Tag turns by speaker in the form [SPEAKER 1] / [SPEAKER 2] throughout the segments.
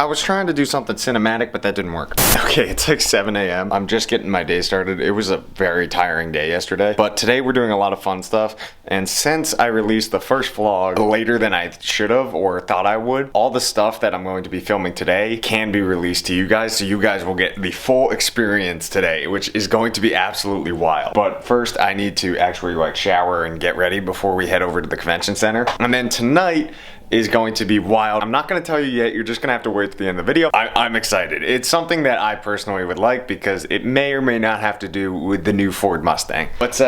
[SPEAKER 1] I was trying to do something cinematic, but that didn't work. Okay, it's like 7 a.m. I'm just getting my day started. It was a very tiring day yesterday, but today we're doing a lot of fun stuff. And since I released the first vlog later than I should have or thought I would, all the stuff that I'm going to be filming today can be released to you guys, so you guys will get the full experience today, which is going to be absolutely wild. But first, I need to actually like shower and get ready before we head over to the convention center. And then tonight is going to be wild. I'm not going to tell you yet. You're just going to have to wait to the end of the video. I'm excited. It's something that I personally would like because it may or may not have to do with the new Ford Mustang. Let's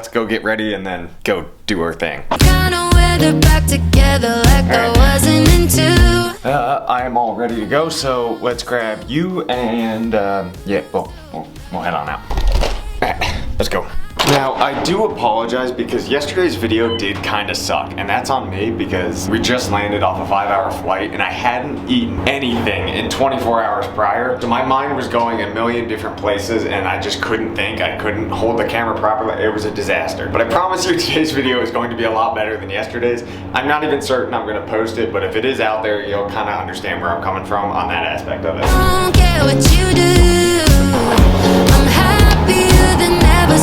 [SPEAKER 1] go get ready and then go do our thing. Back together like I wasn't into. I am all ready to go, so let's grab you and yeah, we'll head on out. Let's go. Now, I do apologize because yesterday's video did kind of suck, and that's on me because we just landed off a 5-hour flight and I hadn't eaten anything in 24 hours prior. So my mind was going a million different places and I just couldn't think. I couldn't hold the camera properly. It was a disaster. But I promise you today's video is going to be a lot better than yesterday's. I'm not even certain I'm going to post it, but if it is out there, you'll kind of understand where I'm coming from on that aspect of it. I don't care what you do. I'm happier than ever.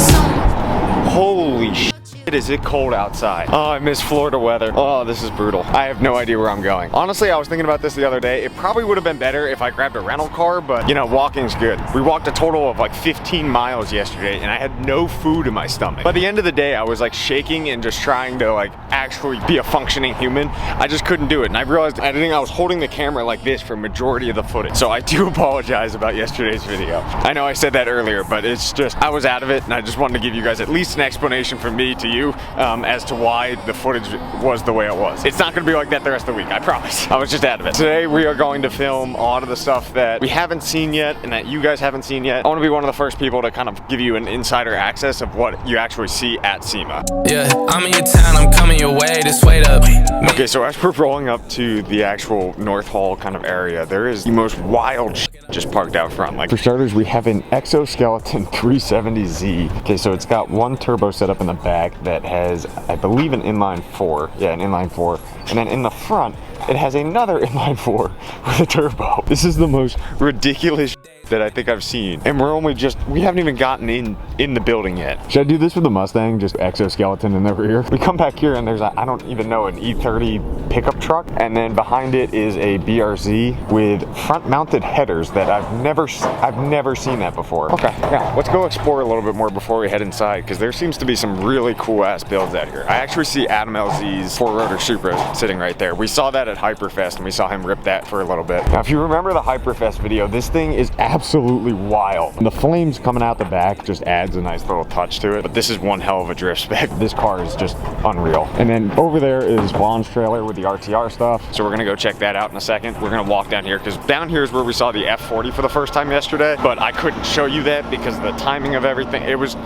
[SPEAKER 1] Holy shit, is it cold outside. Oh, I miss Florida weather. Oh, this is brutal. I have no idea where I'm going. Honestly, I was thinking about this the other day. It probably would have been better if I grabbed a rental car, but you know, walking's good. We walked a total of like 15 miles yesterday and I had no food in my stomach. By the end of the day, I was like shaking and just trying to like actually be a functioning human. I just couldn't do it. And I realized editing, I was holding the camera like this for majority of the footage. So I do apologize about yesterday's video. I know I said that earlier, but it's just, I was out of it and I just wanted to give you guys at least an explanation from me to you as to why the footage was the way it was. It's not going to be like that the rest of the week, I promise. I was just out of it. Today we are going to film a lot of the stuff that we haven't seen yet and that you guys haven't seen yet. I want to be one of the first people to kind of give you an insider access of what you actually see at SEMA. Yeah, I'm in your town, I'm coming your way, just wait up. Okay, so as we're rolling up to the actual North Hall kind of area, there is the most wild shit just parked out front. Like, for starters, we have an exoskeleton 370Z. Okay, so it's got one turbo setup in the back that has, I believe, an inline 4. Yeah, an inline 4. And then in the front, it has another inline 4 with a turbo. This is the most ridiculous that I think I've seen. And we haven't even gotten in the building yet. Should I do this with the Mustang? Just exoskeleton in the rear? We come back here and there's a, I don't even know, an E30 pickup truck. And then behind it is a BRZ with front mounted headers that I've never seen that before. Okay, yeah, let's go explore a little bit more before we head inside because there seems to be some really cool ass builds out here. I actually see Adam LZ's 4-rotor Supra sitting right there. We saw that at Hyperfest and we saw him rip that for a little bit. Now, if you remember the Hyperfest video, this thing is absolutely wild. And the flames coming out the back just adds a nice little touch to it, but this is one hell of a drift spec. This car is just unreal. And then over there is Vaughn's trailer with the RTR stuff. So we're gonna go check that out in a second. We're gonna walk down here because down here is where we saw the F40 for the first time yesterday, but I couldn't show you that because of the timing of everything. It was,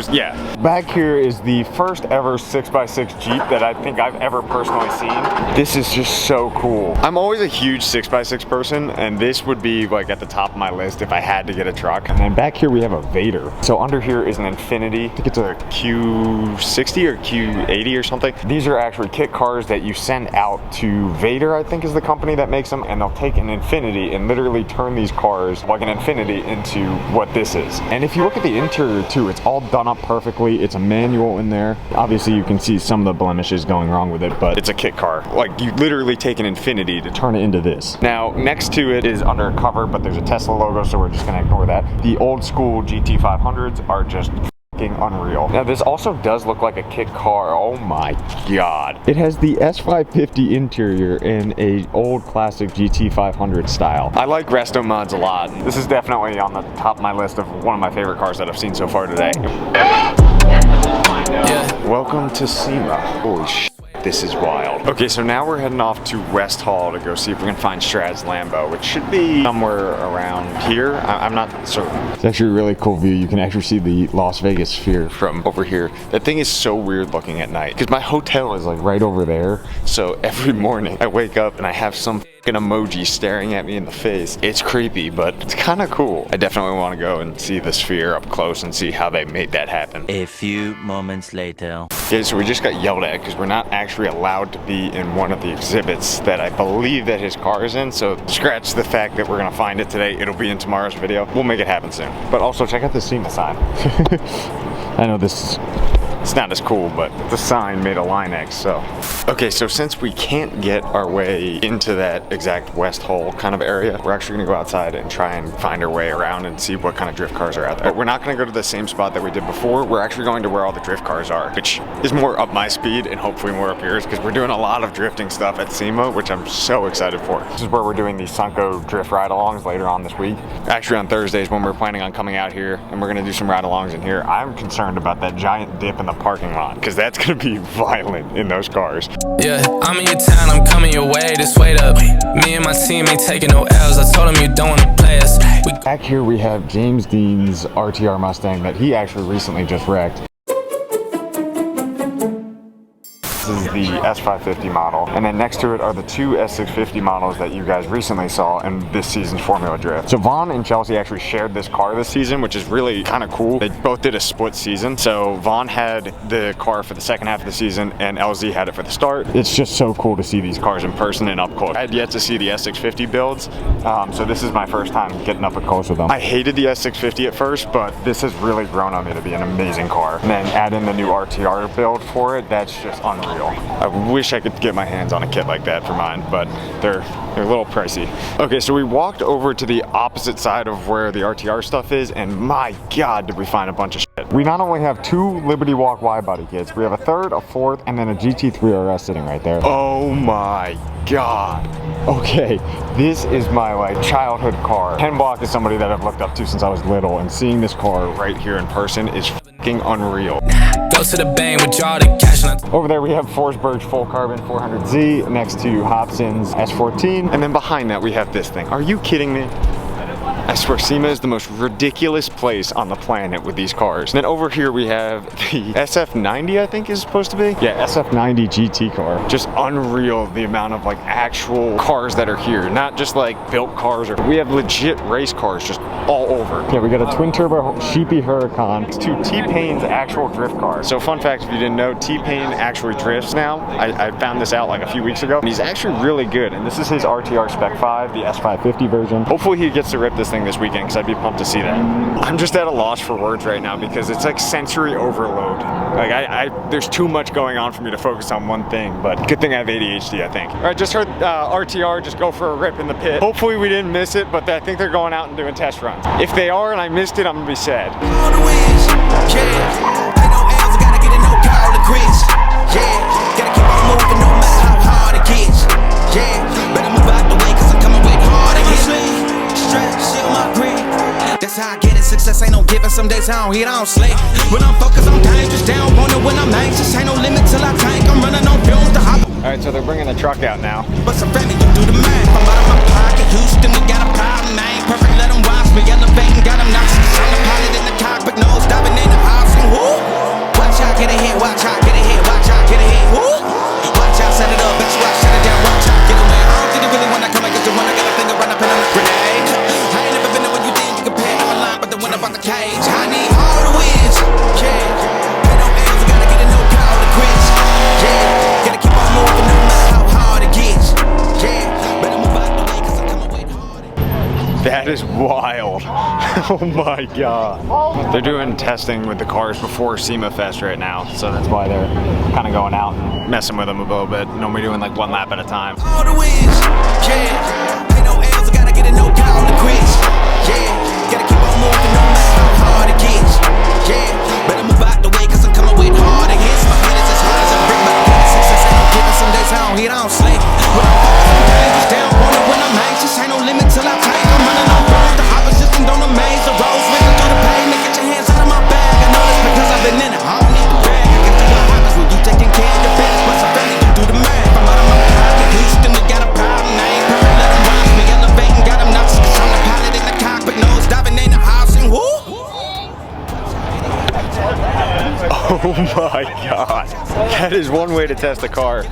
[SPEAKER 1] yeah. Back here is the first ever 6x6 Jeep that I think I've ever personally seen. This is just so cool. I'm always a huge 6x6 person, and this would be like at the top of my list if I had to get a truck. And then back here we have a Vader. So under here is an Infiniti. I think it's a Q60 or Q80 or something. These are actually kit cars that you send out to Vader, I think is the company that makes them, and they'll take an Infiniti and literally turn these cars like an Infiniti into what this is. And if you look at the interior too, it's all done up perfectly. It's a manual in there. Obviously you can see some of the blemishes going wrong with it, but it's a kit car. Like, you literally take an Infiniti to turn it into this. Now, next to it is undercover, but there's a Tesla logo, so we're just gonna ignore that. The old school GT500s are just fucking unreal. Now, this also does look like a kit car. Oh my god. It has the S550 interior in a old classic GT500 style. I like resto mods a lot. This is definitely on the top of my list of one of my favorite cars that I've seen so far today. Yeah. Welcome to SEMA. Holy shit. This is wild. Okay, so now we're heading off to West Hall to go see if we can find Strad's Lambo, which should be somewhere around here. I'm not certain. It's actually a really cool view. You can actually see the Las Vegas Sphere from over here. That thing is so weird looking at night because my hotel is like right over there. So every morning I wake up and I have some an emoji staring at me in the face. It's creepy, but it's kind of cool. I definitely want to go and see the sphere up close and see how they made that happen.
[SPEAKER 2] A few moments later.
[SPEAKER 1] Okay, so we just got yelled at because we're not actually allowed to be in one of the exhibits that I believe that his car is in. So scratch the fact that we're gonna find it today. It'll be in tomorrow's video. We'll make it happen soon. But also check out the SEMA sign. I know it's not as cool, but the sign made a line X, so. Okay, so since we can't get our way into that exact West Hole kind of area, we're actually gonna go outside and try and find our way around and see what kind of drift cars are out there. But we're not gonna go to the same spot that we did before. We're actually going to where all the drift cars are, which is more up my speed and hopefully more up yours, because we're doing a lot of drifting stuff at SEMA, which I'm so excited for. This is where we're doing the Sunco drift ride-alongs later on this week. Actually on Thursdays when we're planning on coming out here, and we're gonna do some ride-alongs in here. I'm concerned about that giant dip in the parking lot, because that's gonna be violent in those cars.
[SPEAKER 3] Yeah, I'm in your town, I'm coming your way, just wait up. Me and my team ain't taking no L's, I told him you don't wanna play us.
[SPEAKER 1] Back here we have James Dean's RTR Mustang that he actually recently just wrecked. This is the S550 model, and then next to it are the two S650 models that you guys recently saw in this season's Formula Drift. So Vaughn and Chelsea actually shared this car this season, which is really kind of cool. They both did a split season. So Vaughn had the car for the second half of the season and LZ had it for the start. It's just so cool to see these cars in person and up close. I had yet to see the S650 builds, so this is my first time getting up close with them. I hated the S650 at first, but this has really grown on me to be an amazing car. And then add in the new RTR build for it, that's just unreal. I wish I could get my hands on a kit like that for mine, but they're a little pricey. Okay, so we walked over to the opposite side of where the RTR stuff is, and my God, did we find a bunch of shit. We not only have two Liberty Walk wide body kits, we have a third, a fourth, and then a GT3 RS sitting right there. Oh my God. Okay, this is my like childhood car. Ken Block is somebody that I've looked up to since I was little, and seeing this car right here in person is fucking unreal.
[SPEAKER 3] Go to the bank, withdraw the cash.
[SPEAKER 1] Over there we have Forsberg's full carbon 400Z next to Hobson's S14, and then behind that we have this thing. Are you kidding me? I swear SEMA is the most ridiculous place on the planet with these cars. And then over here we have the SF90, I think is supposed to be. Yeah, SF90 GT car. Just unreal the amount of like actual cars that are here. Not just like built cars, or we have legit race cars just all over. Yeah, we got a twin turbo Sheepy Huracan. It's to T-Pain's actual drift car. So fun fact, if you didn't know, T-Pain actually drifts now. I found this out like a few weeks ago. And he's actually really good. And this is his RTR Spec 5, the S550 version. Hopefully he gets to rip this thing this weekend, because I'd be pumped to see that. I'm just at a loss for words right now because it's like sensory overload. Like there's too much going on for me to focus on one thing, but good thing I have ADHD, I think. All right, just heard RTR just go for a rip in the pit. Hopefully we didn't miss it, but I think they're going out and doing test runs. If they are and I missed it, I'm gonna be sad.
[SPEAKER 4] That's how I get it, success ain't no giving. Some days I don't eat, I don't sleep. When I'm focused, I'm dangerous. Down on it when I'm anxious. Ain't no limit till I tank. I'm running on fumes to hop.
[SPEAKER 1] Alright, so they're bringing the truck out now.
[SPEAKER 4] But some family, you do the math. I'm out of my pocket. Houston, we got a problem. I ain't perfect, let them watch me. Elevating, got them knocks. I'm the pilot in the cockpit, nose diving in the house. And whoo! Watch out, get ahead. Watch out, get ahead. Watch out, get ahead. Whoo! Watch out, set it up. Bet you I shut it down. Watch out, get away. I don't think they really wanna come against the one. I got a finger run up in a grenade. I ain't never been there when you think you compare. I'm a line, but the one about the cage. I need all the wins. Yeah. Ain't no ends, gotta get a no call to quits. Yeah. Gotta keep on moving no matter how hard it gets. Yeah. Better move out the way, cause I'm coming way harder.
[SPEAKER 1] That is wild. Oh my God. They're doing testing with the cars before SEMA Fest right now, so that's why they're kind of going out and messing with them a little bit. Normally doing like one lap at a time.
[SPEAKER 4] All the wins. Yeah. Ain't no ends, gotta get a no call to quits. Yeah. Gotta keep on moving no matter how hard it gets. Yeah. Better move out the way, cause I'm coming way harder. Hits my head is as hard as a brick, but I got success ain't no giving. Some days I don't eat, I don't sleep. When I'm focused, I'm dangerous. Down on it when I'm anxious. Ain't no limit till I tank. I'm running on roads. The opposition don't amaze. The roads whipping through the pavement. Get your hands out of my bag. I know this because I've been in it. I don't need to brag. I guess that's what happens when you taking care of your business. But some family do the math. I'm out of my pocket. Houston, we got a problem. I ain't perfect, let them watch me. Elevating, got them nuts. Cause I'm the pilot in the cockpit. Nose diving in the house and whoo!
[SPEAKER 1] Oh my God. That is one way to test a car.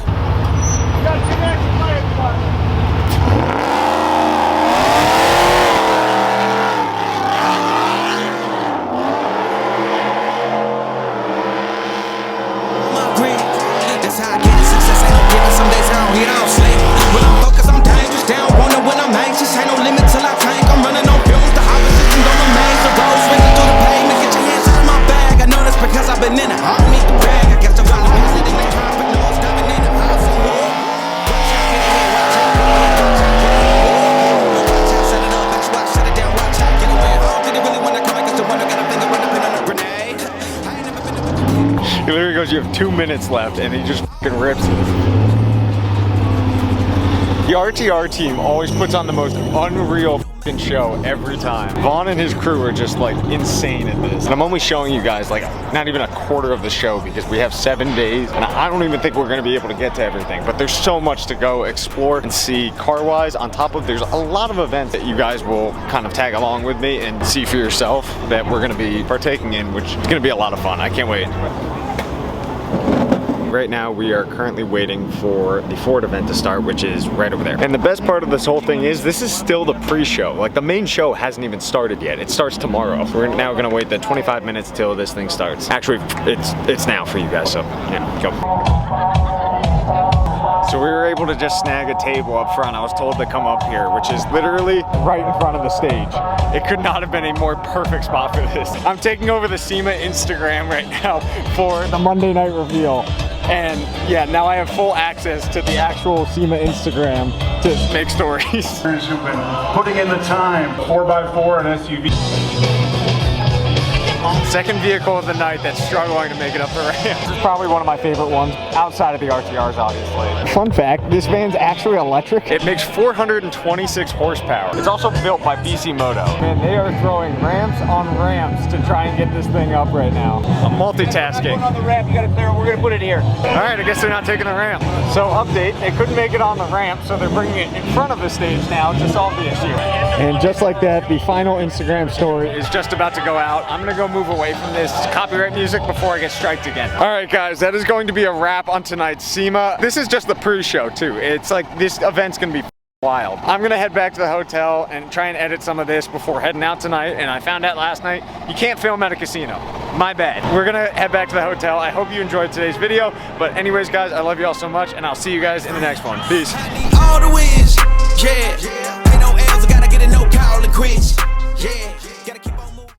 [SPEAKER 1] knows you have 2 minutes left, and he just fucking rips it. The RTR team always puts on the most unreal fucking show every time. Vaughn and his crew are just like insane at this. And I'm only showing you guys like not even a quarter of the show because we have 7 days and I don't even think we're gonna be able to get to everything. But there's so much to go explore and see car-wise. On top of there's a lot of events that you guys will kind of tag along with me and see for yourself that we're gonna be partaking in, which is gonna be a lot of fun. I can't wait. Right now we are currently waiting for the Ford event to start, which is right over there. And the best part of this whole thing is this is still the pre-show. Like the main show hasn't even started yet. It starts tomorrow. We're now gonna wait the 25 minutes till this thing starts. Actually, it's now for you guys, so yeah, go. So we were able to just snag a table up front. I was told to come up here, which is literally right in front of the stage. It could not have been a more perfect spot for this. I'm taking over the SEMA Instagram right now for the Monday night reveal. And yeah, now I have full access to the actual SEMA Instagram to make stories.
[SPEAKER 5] Who've been putting in the time, 4x4 and SUV.
[SPEAKER 1] Second vehicle of the night that's struggling to make it up the ramp. This is probably one of my favorite ones, outside of the RTRs, obviously. Fun fact, this van's actually electric. It makes 426 horsepower. It's also built by BC Moto. Man, they are throwing ramps on ramps to try and get this thing up right now. I'm multitasking.
[SPEAKER 6] On the ramp, you gotta clear it. We're gonna put it here.
[SPEAKER 1] All right, I guess they're not taking the ramp. So update, they couldn't make it on the ramp, so they're bringing it in front of the stage now to solve the issue. And just like that, the final Instagram story is just about to go out. I'm gonna go move away from this copyright music before I get striked again. All right, guys, that is going to be a wrap on tonight's SEMA. This is just the pre-show too. It's like this event's gonna be wild. I'm gonna head back to the hotel and try and edit some of this before heading out tonight. And I found out last night, you can't film at a casino. My bad. We're gonna head back to the hotel. I hope you enjoyed today's video. But anyways, guys, I love you all so much and I'll see you guys in the next one. Peace.
[SPEAKER 4] All the wins, yeah. Ain't no L's, I gotta get a no call and quits, yeah.